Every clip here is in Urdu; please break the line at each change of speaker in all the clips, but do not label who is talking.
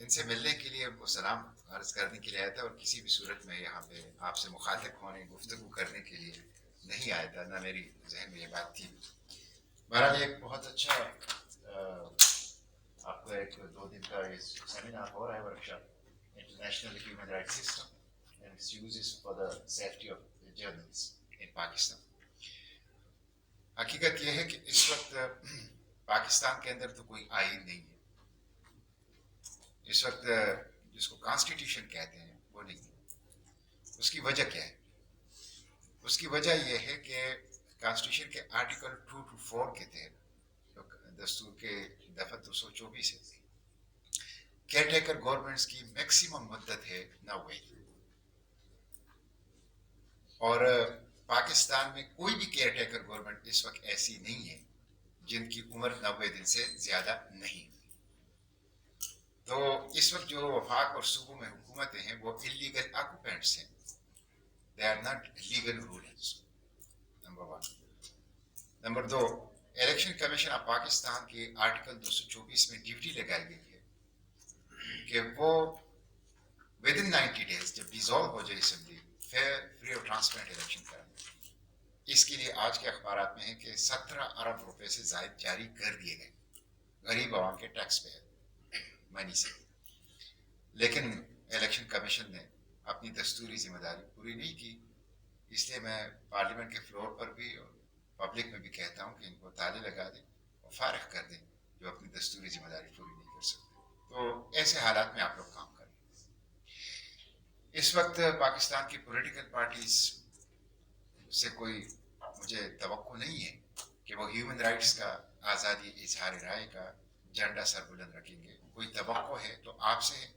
ان سے ملنے کے لیے وہ سلام عرض کرنے کے لیے آیا تھا اور کسی بھی صورت میں یہاں پہ آپ سے مخاطب ہونے گفتگو کرنے کے لیے نہیں آیا تھا، نہ میری ذہن میں یہ بات تھی. بہرحال ایک بہت اچھا آپ کا ایک 2 دن کا یہ سیمینار ہو رہا ہے، workshop international human right system and its uses for the safety of journalist in Pakistan. حقیقت یہ ہے کہ اس وقت پاکستان کے اندر تو کوئی آئین نہیں ہے. اس وقت جس کو کانسٹیٹیوشن کہتے ہیں وہ نہیں ہے. اس کی وجہ کیا ہے؟ اس کی وجہ یہ ہے کہ کانسٹیٹیوشن کے آرٹیکل 2 to 4 کے تحت دستور کے دفعہ 224 ہے، کیئر ٹیکر گورنمنٹس کی میکسیمم مدت ہے 90 دن، اور پاکستان میں کوئی بھی کیئر ٹیکر گورنمنٹ اس وقت ایسی نہیں ہے جن کی عمر 90 دن سے زیادہ نہیں. تو اس وقت جو وفاق اور صوبوں میں حکومتیں ہیں وہ انلیگل آکوپینٹس ہیں، they are not legal rulers, number 1. Number 2، election commission of Pakistan کے آرٹیکل 224 میں ڈیوٹی لگائی گئی ہے کہ وہ ود ان 90 days جب ڈیزالو ہو جائے اسمبلی فیئر فری اور ٹرانسپیرنٹ الیکشن کریں. اس کے لیے آج کے اخبارات میں ہے کہ 17 ارب روپے سے زائد جاری کر دیے گئے غریب عوام کے ٹیکس پیئر منی سے. لیکن الیکشن کمیشن نے اپنی دستوری ذمہ داری پوری نہیں کی. اس لیے میں پارلیمنٹ کے فلور پر بھی اور پبلک میں بھی کہتا ہوں کہ ان کو تالے لگا دیں اور فارغ کر دیں جو اپنی دستوری ذمہ داری پوری نہیں کر سکتے. تو ایسے حالات میں آپ لوگ کام کریں. اس وقت پاکستان کی پولیٹیکل پارٹیز سے کوئی مجھے توقع نہیں ہے کہ وہ ہیومن رائٹس کا، آزادی اظہار رائے کا جھنڈا سر بلند رکھیں گے. کوئی توقع ہے تو آپ سے ہے،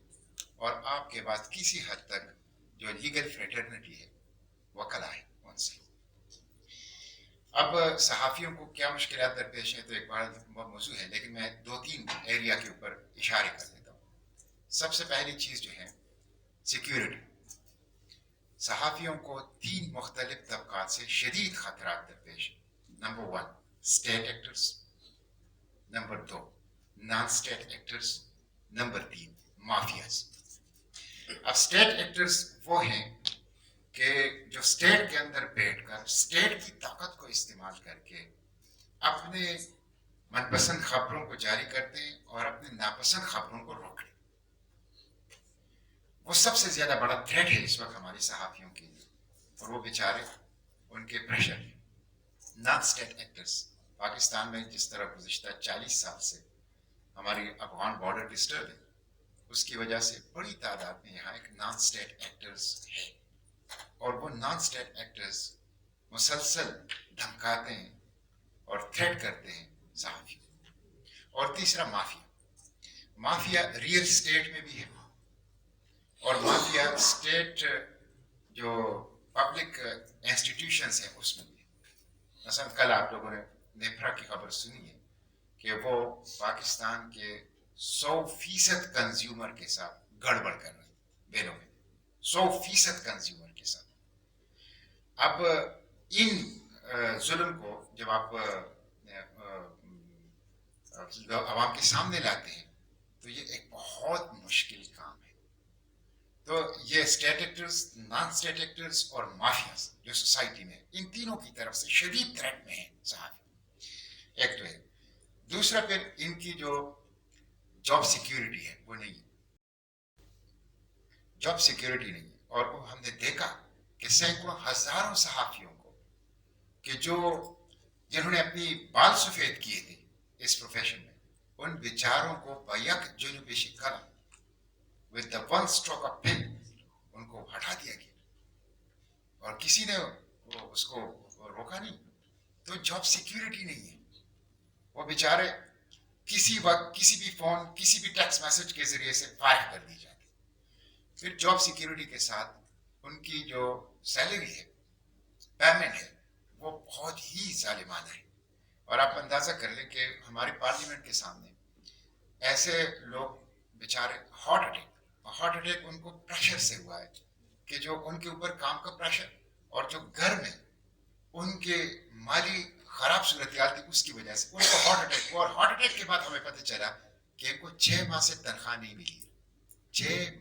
اور آپ کے بعد کسی حد تک جو لیگل فریٹرنٹی ہے وہ کلا ہے ان سے. اب صحافیوں کو کیا مشکلات درپیش ہیں تو ایک بڑا موضوع ہے، لیکن میں 2-3 ایریا کے اوپر اشارے کر دیتا ہوں. سب سے پہلی چیز جو ہے سیکیورٹی. صحافیوں کو 3 مختلف طبقات سے شدید خطرات درپیش ہیں. Number 1 state actors, number 2 non state actors, number 3 mafias. اب اسٹیٹ ایکٹرز وہ ہیں کہ جو اسٹیٹ کے اندر بیٹھ کر اسٹیٹ کی طاقت کو استعمال کر کے اپنے من پسند خبروں کو جاری کرتے ہیں اور اپنے ناپسند خبروں کو روکتے ہیں. وہ سب سے زیادہ بڑا تھریٹ ہے اس وقت ہمارے صحافیوں کے لیے، اور وہ بیچارے ان کے پریشر ہیں. نان اسٹیٹ ایکٹرز پاکستان میں جس طرح گزشتہ 40 سال سے ہماری افغان بارڈر ڈسٹرب ہے، اس کی وجہ سے بڑی تعداد میں یہاں ایک نان اسٹیٹ ایکٹرز ہے، اور وہ نان اسٹیٹ ایکٹرز مسلسل دھمکاتے ہیں اور تھریٹ کرتے ہیں صحافیوں. اور تیسرا مافیا. مافیا ریئل اسٹیٹ میں بھی ہے، اور مافیا اسٹیٹ جو پبلک انسٹیٹیوشنس ہیں اس میں بھی ہے. مثلا کل آپ لوگوں نے نیپرا کی خبر سنی ہے کہ وہ پاکستان کے 100% کنزیومر کے ساتھ گڑبڑ کر رہے ہیں بیلوں میں، 100% کنزیومر کے ساتھ. اب ان ظلم کو جب آپ عوام کے سامنے لاتے ہیں تو یہ ایک بہت مشکل کام ہے. تو یہ state actors, non state actors اور مافیاز جو سوسائٹی میں، ان تینوں کی طرف سے شدید تھریٹ میں ہیں صحافی. ایک تو ہے. دوسرا پھر ان کی جو جاب سیکیورٹی ہے وہ نہیں ہے، جاب سیکیورٹی نہیں ہے. اور وہ ہم نے دیکھا کہ سینکڑوں ہزاروں صحافیوں کو کہ جنہوں نے اپنی بال سفید کیے تھے اس پروفیشن میں، ان بیچاروں کو بیک جنوبی قلم with the one stroke of pen ان کو ہٹا دیا گیا، اور کسی نے اس کو روکا نہیں. تو جاب سیکیورٹی نہیں ہے. وہ بیچارے کسی وقت کسی بھی فون، کسی بھی ٹیکسٹ میسج کے ذریعے سے فائر کر دی جاتی. پھر جاب سیکیورٹی کے ساتھ ان کی جو سیلری ہے، پیمنٹ ہے، وہ بہت ہی ظالمانہ ہے. اور آپ اندازہ کر لیں کہ ہمارے پارلیمنٹ کے سامنے ایسے لوگ بیچارے ہارٹ اٹیک ان کو پریشر سے ہوا ہے کہ جو ان کے اوپر کام کا پریشر، اور جو گھر میں ان کے مالی خراب صورتحال تھی اس کی وجہ سے ان کو ہارٹ اٹیک ہوا. اور ہارٹ اٹیک کے بعد ہمیں پتہ چلا کہ ان کو 6 ماہ سے تنخواہ نہیں ملی. 6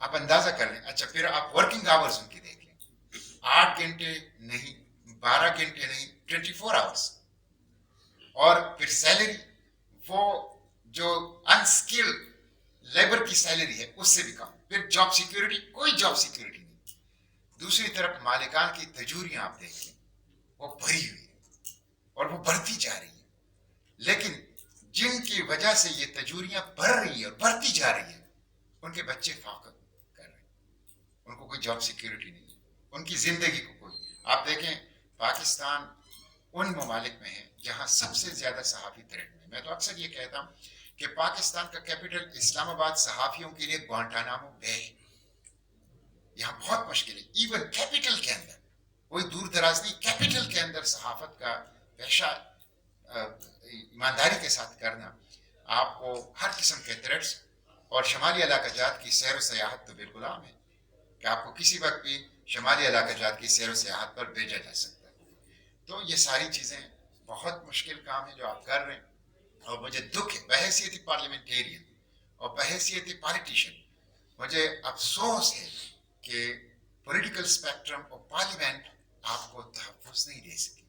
آپ اندازہ کر لیں. اچھا پھر آپ ورکنگ آورز ان کی دیکھ لیں, 8 گھنٹے نہیں, 12 گھنٹے نہیں, 24 آورس. اور پھر سیلری وہ جو انسکل لیبر کی سیلری ہے اس سے بھی کم. پھر جاب سیکیورٹی, کوئی جاب سیکیورٹی نہیں. دوسری طرف مالکان کی تجوریاں آپ دیکھیں وہ بھری ہوئی ہیں اور وہ بڑھتی جا رہی ہیں. لیکن جن کی وجہ سے یہ تجوریاں بڑھ رہی ہیں اور بڑھتی جا رہی ہیں, ان کے بچے فاقہ کر رہے ہیں, ان کو کوئی جاب سیکیورٹی نہیں ہے, ان کی زندگی کو کوئی. آپ دیکھیں پاکستان ان ممالک میں ہے جہاں سب سے زیادہ صحافی تھریٹ میں. میں تو اکثر یہ کہتا ہوں کہ پاکستان کا کیپٹل اسلام آباد صحافیوں کے لیے گوانٹانامو بے ہے. یہاں بہت مشکل ہے. ایون کیپٹل کے اندر, کوئی دور دراز نہیں, کیپٹل کے اندر صحافت کا پیشہ ایمانداری کے ساتھ کرنا, آپ کو ہر قسم کے تھریٹس. اور شمالی علاقہ جات کی سیر و سیاحت تو بالکل عام ہے کہ آپ کو کسی وقت بھی شمالی علاقہ جات کی سیر و سیاحت پر بھیجا جا سکتا ہے. تو یہ ساری چیزیں بہت مشکل کام ہے جو آپ کر رہے ہیں. اور مجھے دکھ ہے بحیثیت پارلیمنٹیرین اور بحیثیت پالیٹیشین, مجھے افسوس ہے کہ پولیٹیکل اسپیکٹرم اور پارلیمنٹ آپ کو تحفظ نہیں دے سکی,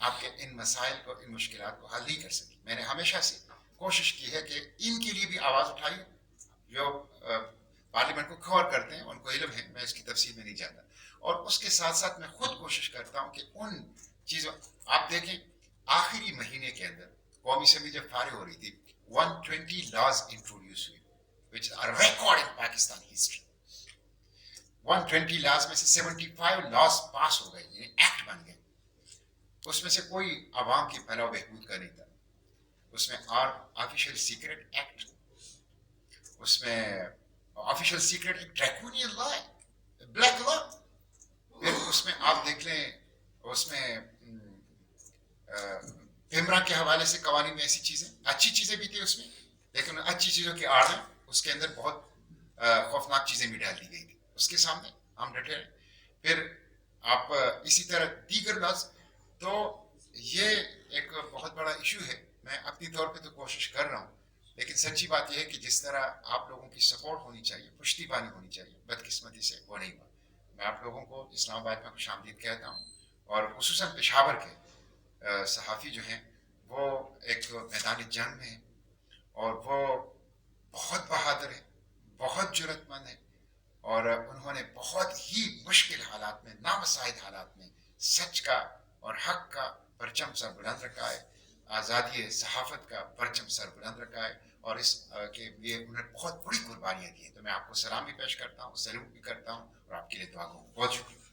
آپ کے ان مسائل کو, ان مشکلات کو حل نہیں کر سکی. میں نے ہمیشہ سے کوشش کی ہے کہ ان کے لیے بھی آواز اٹھائی. جو پارلیمنٹ کو کور کرتے ہیں ان کو علم ہے, میں اس کی تفصیل میں نہیں جاتا. اور اس کے ساتھ ساتھ میں خود کوشش کرتا ہوں کہ ان چیزوں, آپ دیکھیں آخری مہینے کے اندر قومی اسمبلی جب فارغ ہو رہی تھی, 120 لاز انٹروڈیوس ہوئے, which are record in Pakistan history. 120 laws میں سے 75 لاز پاس ہو گئے, یعنی ایکٹ بن گئے. اس میں سے کوئی عوام کی فلاح و بہبود کا نہیں تھا. اس میں آفیشیل سیکرٹ ایکٹ, اس میں آفیشیل سیکرٹ ایک ڈریکونین لا ہے, بلیک لا. پھر اس میں آپ دیکھ لیں, اس میں پیمرا کے حوالے سے قوانین میں ایسی چیزیں, اچھی چیزیں بھی تھی اس میں, لیکن اچھی چیزوں کے آڑ میں اس کے اندر بہت خوفناک چیزیں بھی ڈال دی گئی تھی. اس کے سامنے ہم ڈٹے رہے. پھر آپ اسی طرح دیگر لاز. تو یہ ایک بہت بڑا ایشو ہے. میں اپنی طور پہ تو کوشش کر رہا ہوں, لیکن سچی بات یہ ہے کہ جس طرح آپ لوگوں کی سپورٹ ہونی چاہیے, پشتی بانی ہونی چاہیے, بدقسمتی سے وہ نہیں ہوا. میں آپ لوگوں کو اسلام آباد میں خوش آمدید کہتا ہوں, اور خصوصاً پشاور کے صحافی جو ہیں وہ ایک میدان جنگ میں ہیں, اور وہ بہت بہادر ہیں, بہت جرأت مند ہیں, اور انہوں نے بہت ہی مشکل حالات میں, نامساعد حالات میں سچ کا اور حق کا پرچم سر بلند رکھا ہے, آزادی صحافت کا پرچم سر بلند رکھا ہے, اور اس کے لیے انہوں نے بہت بڑی قربانیاں دی ہیں. تو میں آپ کو سلام بھی پیش کرتا ہوں, سلوٹ بھی کرتا ہوں, اور آپ کے لیے دعا کو بہت شکریہ.